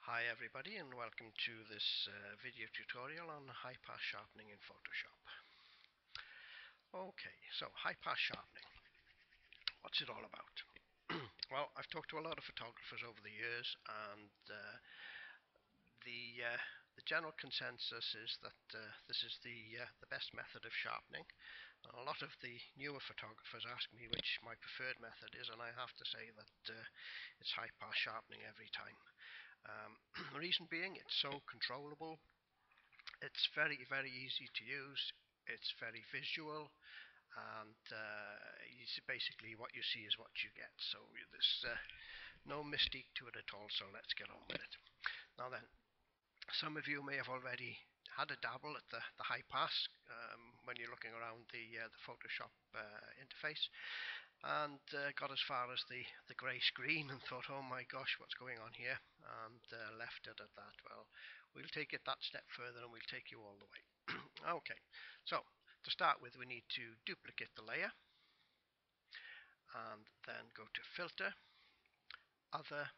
Hi everybody, and welcome to this video tutorial on high pass sharpening in Photoshop. Okay, so high pass sharpening, what's it all about? Well, I've talked to a lot of photographers over the years, and the general consensus is that this is the best method of sharpening. A lot of the newer photographers ask me which my preferred method is, and I have to say that it's high pass sharpening every time. The reason being, it's so controllable, it's very easy to use, it's very visual, and basically what you see is what you get, so there's no mystique to it at all, so let's get on with it. Now then, some of you may have already had a dabble at the high pass when you're looking around the Photoshop interface, and got as far as the grey screen and thought, oh my gosh, what's going on here, and left it at that. Well, we'll take it that step further and we'll take you all the way. Okay, so to start with, we need to duplicate the layer and then go to Filter, Other,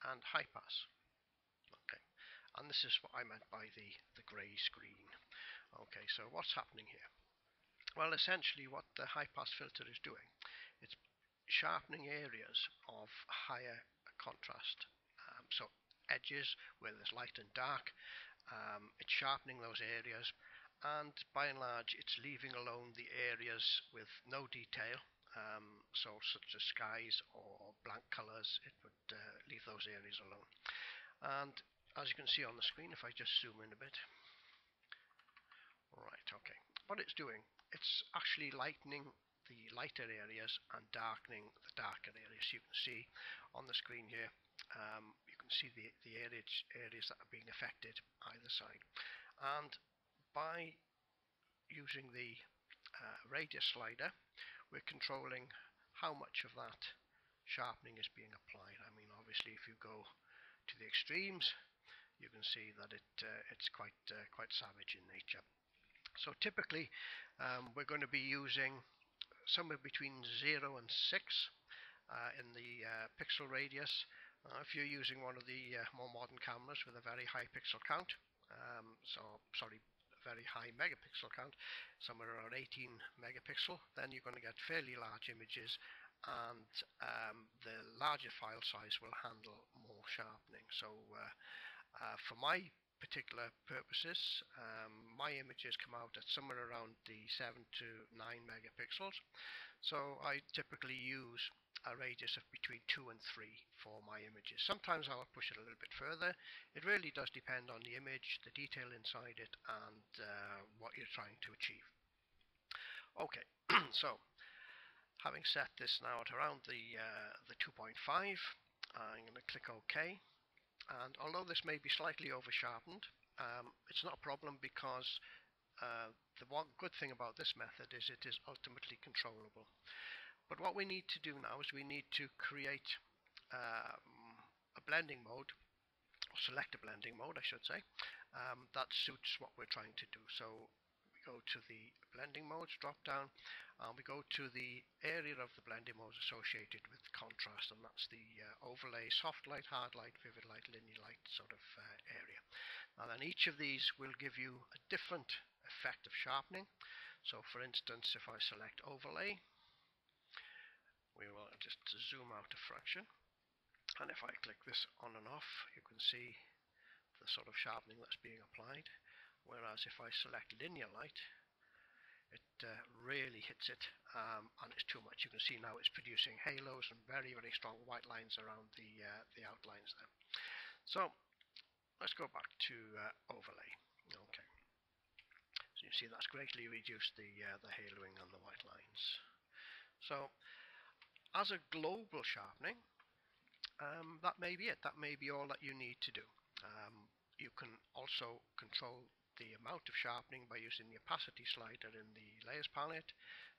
and High Pass. Okay, and this is what I meant by the grey screen. Okay, so what's happening here? Well, essentially what the high pass filter is doing, it's sharpening areas of higher contrast, so edges where there's light and dark, it's sharpening those areas, and by and large it's leaving alone the areas with no detail, so such as skies or blank colours. It would leave those areas alone. And as you can see on the screen, if I just zoom in a bit, right, okay, what it's doing, it's actually lightening the lighter areas and darkening the darker areas. You can see on the screen here, you can see the areas that are being affected either side, and by using the radius slider, we're controlling how much of that sharpening is being applied. I mean, obviously if you go to the extremes, you can see that it's quite savage in nature. So typically we're going to be using somewhere between 0 and 6 in the pixel radius. If you're using one of the more modern cameras with a very high pixel count, very high megapixel count, somewhere around 18 megapixel, then you're going to get fairly large images, and the larger file size will handle more sharpening. So for my particular purposes, my images come out at somewhere around the 7 to 9 megapixels, so I typically use a radius of between 2 and 3 for my images. Sometimes I'll push it a little bit further. It really does depend on the image, the detail inside it, and what you're trying to achieve. Okay, so having set this now at around the 2.5, I'm going to click OK. And although this may be slightly over sharpened, it's not a problem, because the one good thing about this method is it is ultimately controllable. But what we need to do now is we need to create a blending mode, or select a blending mode I should say, that suits what we're trying to do. So we go to the blending modes drop down, and we go to the area of the blending modes associated with contrast, and that's the overlay, soft light, hard light, vivid light, linear light sort of area. Now then, each of these will give you a different effect of sharpening. So for instance, if I select overlay, we will just zoom out a fraction, and if I click this on and off, you can see the sort of sharpening that's being applied. Whereas if I select linear light, it really hits it, and it's too much. You can see now it's producing halos and very strong white lines around the outlines there. So let's go back to overlay. Okay, so you see that's greatly reduced the haloing and the white lines. So as a global sharpening, that may be it. That may be all that you need to do. You can also control the amount of sharpening by using the opacity slider in the layers palette,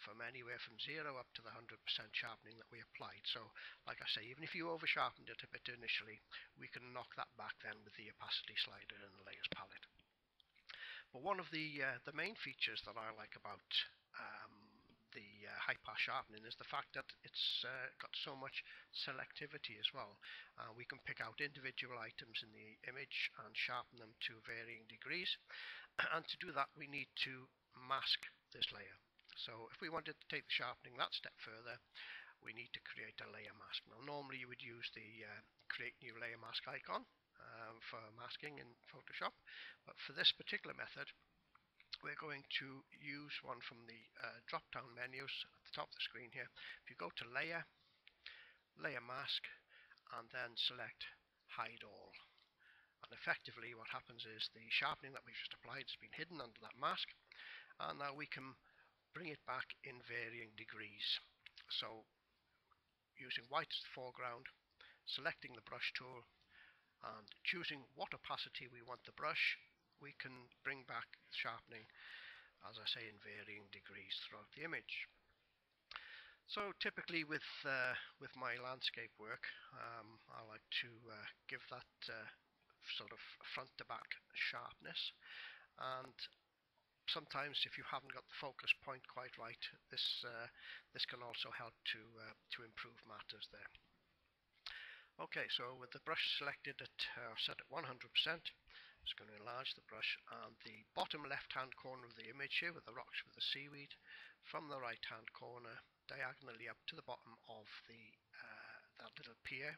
from anywhere from 0 up to the 100% sharpening that we applied. So like I say, even if you over sharpened it a bit initially, we can knock that back then with the opacity slider in the layers palette. But one of the main features that I like about the high pass sharpening is the fact that it's got so much selectivity as well. We can pick out individual items in the image and sharpen them to varying degrees, and to do that we need to mask this layer. So if we wanted to take the sharpening that step further, we need to create a layer mask. Now normally you would use the create new layer mask icon for masking in Photoshop, but for this particular method we're going to use one from the drop down menus at the top of the screen here. If you go to layer, layer mask, and then select hide all, and effectively what happens is the sharpening that we've just applied has been hidden under that mask, and now we can bring it back in varying degrees. So using white as the foreground, selecting the brush tool and choosing what opacity we want the brush, we can bring back sharpening, as I say, in varying degrees throughout the image. So typically with my landscape work, I like to give that sort of front to back sharpness, and sometimes if you haven't got the focus point quite right, this can also help to improve matters there. Okay, so with the brush selected at set at 100%, just going to enlarge the brush, and the bottom left hand corner of the image here with the rocks with the seaweed, from the right hand corner diagonally up to the bottom of that little pier,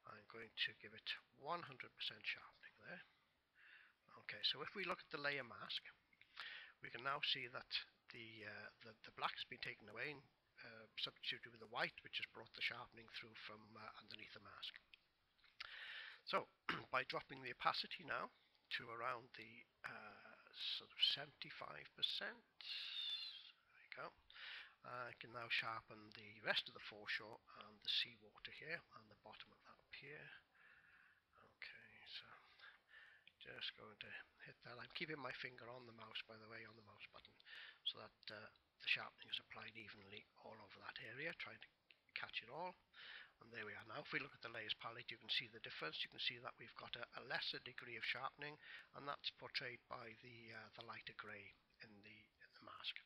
I'm going to give it 100% sharpening there. Okay, so if we look at the layer mask, we can now see that the black has been taken away and substituted with the white, which has brought the sharpening through from underneath the mask. So by dropping the opacity now to around the sort of 75%, there we go, I can now sharpen the rest of the foreshore and the seawater here and the bottom of that pier. Okay, so just going to hit that. I'm keeping my finger on the mouse, by the way, on the mouse button, so that the sharpening is applied evenly all over that area, trying to catch it all. And there we are. Now if we look at the layers palette, you can see the difference. You can see that we've got a lesser degree of sharpening, and that's portrayed by the lighter grey in the mask.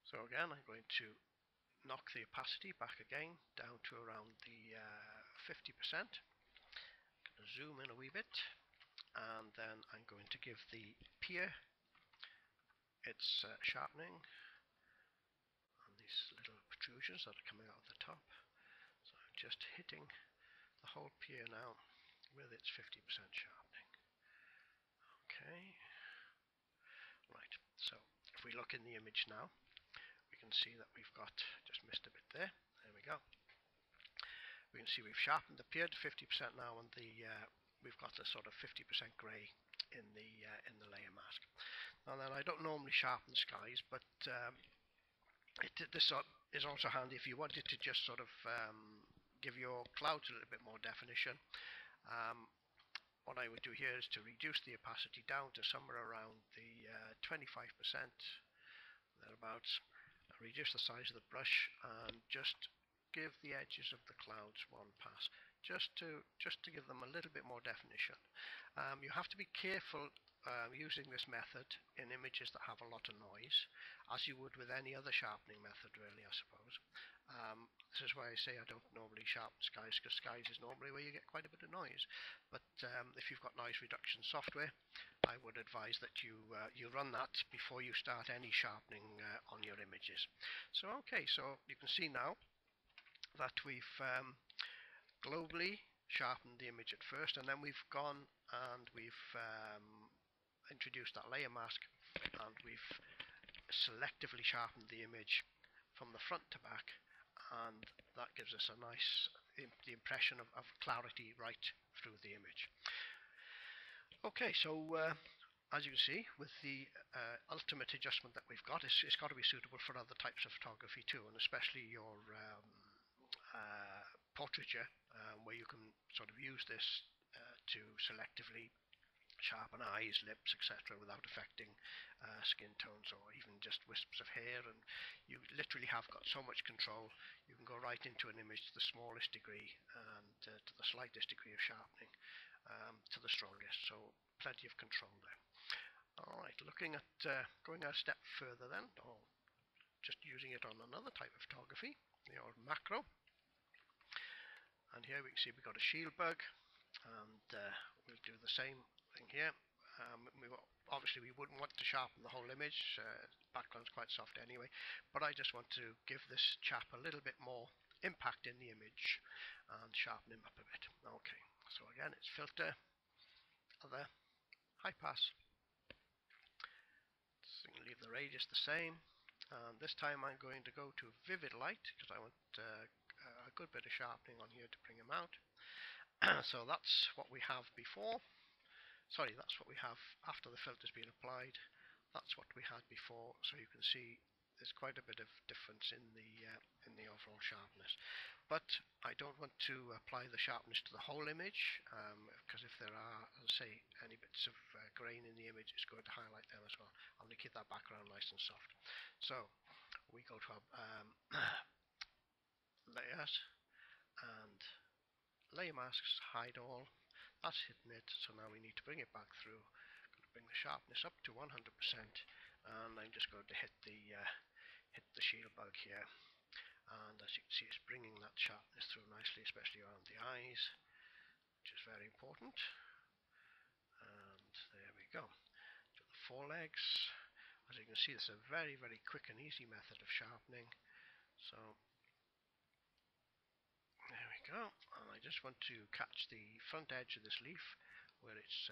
So again, I'm going to knock the opacity back again down to around the 50%. Zoom in a wee bit, and then I'm going to give the pier its sharpening, and these little protrusions that are coming out of the top. So I'm just hitting the whole pier now with its 50% sharpening. Okay, right, so if we look in the image now, we can see that we've got, just missed a bit there, there we go. We can see we've sharpened the pier to 50% now, and we've got a sort of 50% grey in the layer mask. Now then, I don't normally sharpen skies, but this is also handy if you wanted to just sort of give your clouds a little bit more definition. What I would do here is to reduce the opacity down to somewhere around the 25%, thereabouts. Reduce the size of the brush and just give the edges of the clouds one pass, just to give them a little bit more definition. You have to be careful using this method in images that have a lot of noise, as you would with any other sharpening method, really, I suppose. This is why I say I don't normally sharpen skies, because skies is normally where you get quite a bit of noise. But if you've got noise reduction software, I would advise that you run that before you start any sharpening on your images. So okay, so you can see now that we've globally sharpened the image at first, and then we've gone and we've introduced that layer mask, and we've selectively sharpened the image from the front to back, and that gives us a nice the impression of clarity right through the image. Okay, so as you can see, with the ultimate adjustment that we've got, it's got to be suitable for other types of photography too, and especially your portraiture, where you can sort of use this to selectively sharpen eyes, lips, etc., without affecting skin tones or even just wisps of hair. And you literally have got so much control. You can go right into an image to the smallest degree and to the slightest degree of sharpening, to the strongest. So plenty of control there. All right, looking at going a step further then, or just using it on another type of photography, the old macro. And here we can see we've got a shield bug, and we'll do the same thing here. Obviously we wouldn't want to sharpen the whole image, background's quite soft anyway, but I just want to give this chap a little bit more impact in the image and sharpen him up a bit. Okay, so again it's filter, other, high pass. So you can leave the radius the same, and this time I'm going to go to vivid light because I want a good bit of sharpening on here to bring him out. So that's what we have before. Sorry, that's what we have after the filter's been applied. That's what we had before, so you can see there's quite a bit of difference in the overall sharpness. But I don't want to apply the sharpness to the whole image, because if there are, as I say, any bits of grain in the image, it's going to highlight them as well. I'm going to keep that background nice and soft. So we go to our layers and layer masks, hide all. That's hitting it, so now we need to bring it back through. I'm going to bring the sharpness up to 100%, and I'm just going to hit the shield bug here. And as you can see, it's bringing that sharpness through nicely, especially around the eyes, which is very important. And there we go. To the forelegs. As you can see, it's a very, very quick and easy method of sharpening. So there we go, and I just want to catch the front edge of this leaf where it's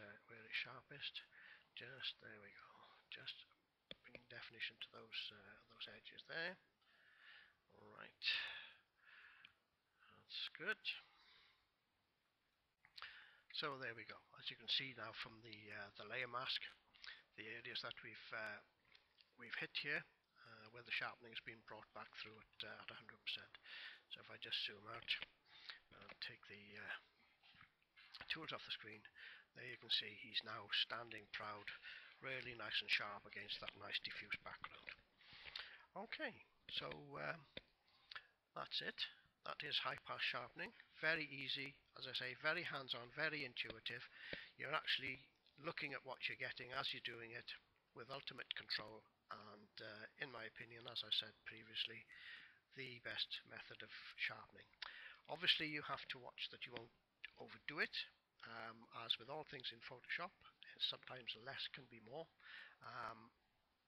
sharpest. Just there we go. Just bringing definition to those edges there. All right, that's good. So there we go. As you can see now from the layer mask, the areas that we've hit here, where the sharpening has been brought back through at 100%. So if I just zoom out and take the tools off the screen, there you can see he's now standing proud, really nice and sharp against that nice diffuse background. Okay, so that's it. That is high pass sharpening. Very easy, as I say, very hands-on, very intuitive. You're actually looking at what you're getting as you're doing it with ultimate control, and in my opinion, as I said previously, the best method of sharpening. Obviously you have to watch that you won't overdo it, as with all things in Photoshop, sometimes less can be more,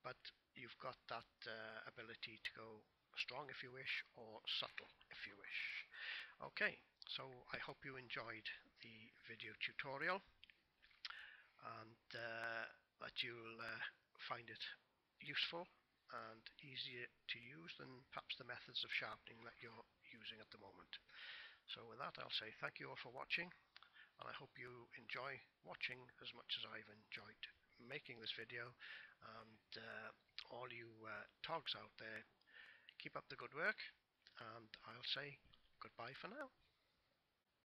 but you've got that ability to go strong if you wish, or subtle if you wish. Okay, so I hope you enjoyed the video tutorial, and that you'll find it useful and easier to use than perhaps the methods of sharpening that you're using at the moment. So with that, I'll say thank you all for watching, and I hope you enjoy watching as much as I've enjoyed making this video. And all you togs out there, keep up the good work, and I'll say goodbye for now.